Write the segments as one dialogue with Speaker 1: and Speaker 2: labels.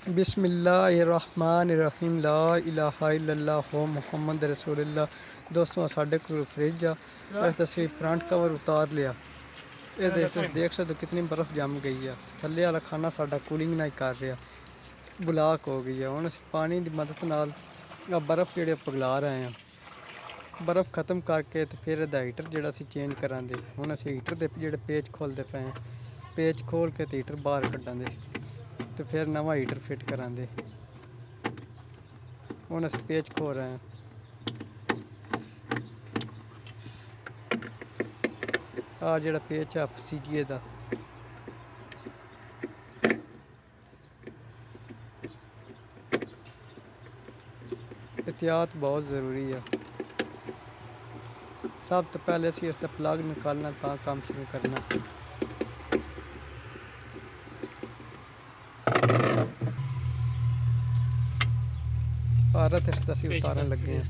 Speaker 1: बिस्मिल्लाहिर्रहमानिर्रहीम ला इलाहा इल्लल्लाह मुहम्मद रसूलुल्लाह। दोस्तों साढ़े को फ्रिज आ इस ਅਸੀਂ फ्रंट कवर उतार लिया। ਇਹਦੇ ਤੁਸੀਂ ਦੇਖ ਸਕਦੇ ਹੋ ਕਿੰਨੀ ਬਰਫ਼ ਜੰਮ ਗਈ ਆ। ਥੱਲੇ ਵਾਲਾ ਖਾਨਾ ਸਾਡਾ ਕੂਲਿੰਗ ਨਹੀਂ ਕਰ ਰਿਹਾ, ਬਲਾਕ ਹੋ ਗਈ ਆ। ਹੁਣ ਅਸੀਂ ਪਾਣੀ ਦੀ ਮਦਦ ਨਾਲ ਆ ਬਰਫ਼ ਜਿਹੜੇ ਪਿਘਲਾ ਰਹੇ ਆ। ਬਰਫ਼ ਖਤਮ ਕਰਕੇ ਤੇ ਫਿਰ ਇਹਦਾ ਹੀਟਰ ਜਿਹੜਾ ਅਸੀਂ ਚੇਂਜ ਕਰਾਂਗੇ। ਹੁਣ ਅਸੀਂ ਹੀਟਰ ਦੇ ਜਿਹੜੇ ਪੇਚ ਖੋਲਦੇ ਪਏ ਆ, ਪੇਚ ਖੋਲ ਕੇ ਤੇ ਹੀਟਰ ਬਾਹਰ ਕੱਢਾਂਗੇ ਤੇ ਫਿਰ ਨਵਾਂ ਹੀਟਰ ਫਿੱਟ ਕਰਾਂਗੇ। ਹੁਣ ਅਸੀਂ ਪੇਚ ਖੋਲ ਰਹੇ ਹਾਂ। ਆ ਜਿਹੜਾ ਪੇਚ ਆ ਸੀਜੀਏ ਦਾ, एहतियात बहुत ज़रूरी है। सब तो पहले असी इसका प्लग निकालना ता काम शुरू करना। भारत इसका असी उतारन लगे हैं।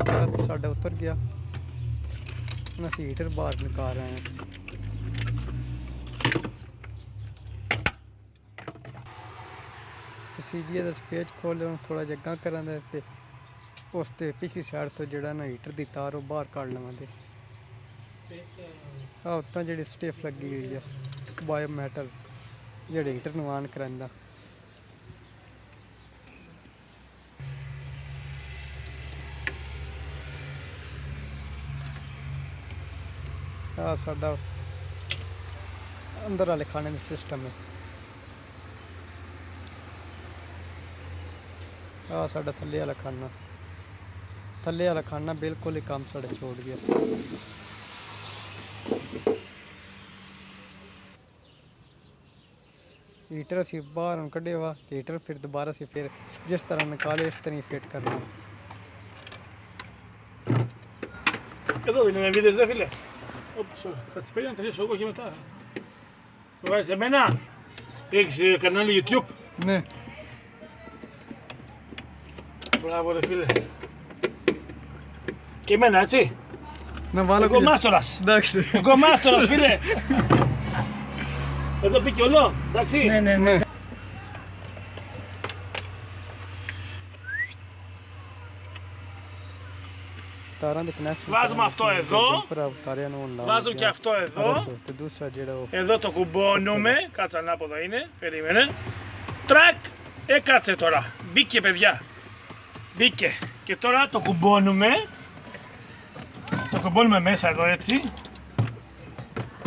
Speaker 1: भारत साडा उतर गया। ਅਸੀਂ ਹੀਟਰ ਬਾਹਰ ਨਿਕਾਲ ਰਹੇ ਹਾਂ। ਸੀਜੀਏ ਦਾ ਪੇਚ ਖੋਲ੍ਹ ਲਿਆ, ਥੋੜ੍ਹਾ ਜਿਹਾ ਅੱਗਾ ਕਰਾਂਗੇ ਤੇ ਉਸ ਤੇ ਪਿਛਲੀ ਸਾਈਡ ਤੋਂ ਜਿਹੜਾ ਨਾ ਹੀਟਰ ਦੀ ਤਾਰ ਉਹ ਬਾਹਰ ਕੱਢ ਲਵਾਂਗੇ। ਆ ਉੱਤਾਂ ਜਿਹੜੀ ਸਟਿਫ ਲੱਗੀ ਹੋਈ ਆ ਬਾਇਓ ਮੈਟਲ ਜਿਹੜੇ ਹੀਟਰ ਨੂੰ ਆਨ ਕਰਾਂਦਾ। ਆ ਸਾਡਾ ਅੰਦਰ ਵਾਲੇ ਖਾਣੇ ਦਾ ਸਿਸਟਮ ਹੈ। ਆ ਸਾਡਾ ਥੱਲੇ ਵਾਲਾ ਖਾਣਾ ਬਿਲਕੁਲ ਹੀ ਕੰਮ ਸਾਡਾ ਛੋੜ ਗਿਆ। ਹੀਟਰ ਅਸੀਂ ਬਾਹਰ ਹੁਣ ਕੱਢਿਆ ਵਾ ਤੇ ਹੀਟਰ ਫਿਰ ਦੁਬਾਰਾ ਅਸੀਂ ਫਿਰ ਜਿਸ ਤਰ੍ਹਾਂ ਨਿਕਾਲੇ ਇਸ ਤਰ੍ਹਾਂ ਹੀ ਫਿੱਟ ਕਰਨਾ।
Speaker 2: Εδώ είναι ένα βίντεο, δε φίλε. Θα τις παίρνει να τελειώσω εγώ και μετά. Με βάζεις εμένα. Έχεις κανάλι YouTube.
Speaker 1: Ναι.
Speaker 2: Μπράβο ρε φίλε. Και εμένα έτσι.
Speaker 1: Να βάλω
Speaker 2: εγώ μάστορας.
Speaker 1: Εντάξει.
Speaker 2: Εγώ μάστορας φίλε. Εδώ πήγε όλο. Εντάξει.
Speaker 1: Ναι.
Speaker 2: Βάζουμε αυτό εδώ. Βάζουμε και αυτό εδώ. Εδώ το κουμπώνουμε. Κάτσε ανάποδα είναι. Περίμενε. Τρακ. Κάτσε τώρα. Μπήκε παιδιά. Μπήκε. Και τώρα το κουμπώνουμε. Το κουμπώνουμε μέσα εδώ έτσι.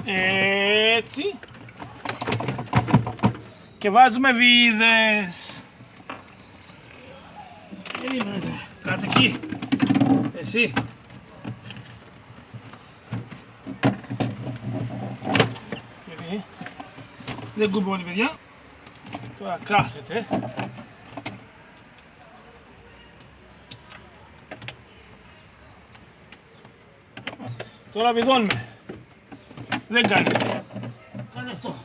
Speaker 2: Έτσι. Και βάζουμε βίδες. Περίμενε. Κάτσε εκεί. Εσύ. Δεν κουμπώνει παιδιά. Τώρα κάθεται. Τώρα βιδώνουμε. Δεν κάνει αυτό. Κάνε αυτό.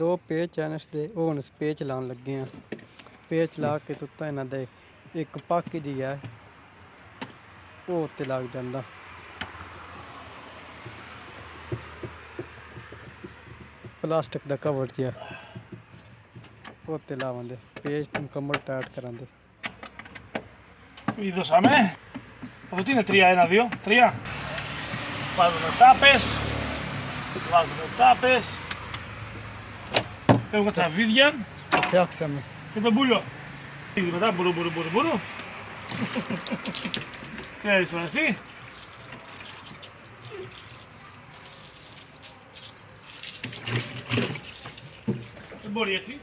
Speaker 1: ਦੋ ਪੇਚ ਐਨਸ ਦੇ ਉਹ ਹੁਣ ਪੇਚ ਲਾਉਣ ਲੱਗੇ ਆ। ਪੇਚ ਲਾ ਕੇ ਉੱਤੇ ਇਹਨਾਂ ਦੇ ਇੱਕ ਪੱਕ ਜੀ ਹੈ ਉਹ ਉੱਤੇ ਲੱਗ ਜਾਂਦਾ। ਪਲਾਸਟਿਕ ਦਾ ਕਵਰ ਜਿਹਾ ਉਹ ਉੱਤੇ ਲਾਵਾਂਗੇ। ਪੇਚ ਮੁਕੰਮਲ ਟਾਈਟ ਕਰਾਂਗੇ।
Speaker 2: Βιδώσαμε. Αυτό τι είναι 3, 1, 2, 3. Βάζουμε τάπες. Έχουμε τα βίδια.
Speaker 1: Φτιάξαμε.
Speaker 2: Και τον πουλό. Βάζει μετά μπουρου. Ξέρεις τώρα εσύ. Δεν μπορεί έτσι.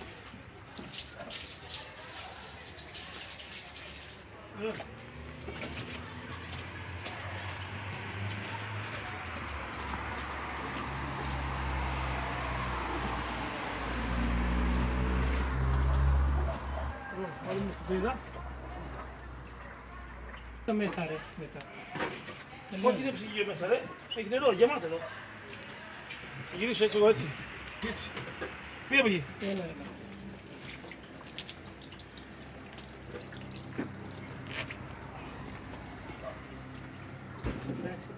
Speaker 2: Βάλουμε στην πρίζα. Το μέσα ρε μετά. Quanti tempo si deve passare? Perché ne ho chiamatelo. Ieri c'è il suo ragazzi. Via perché? Grazie,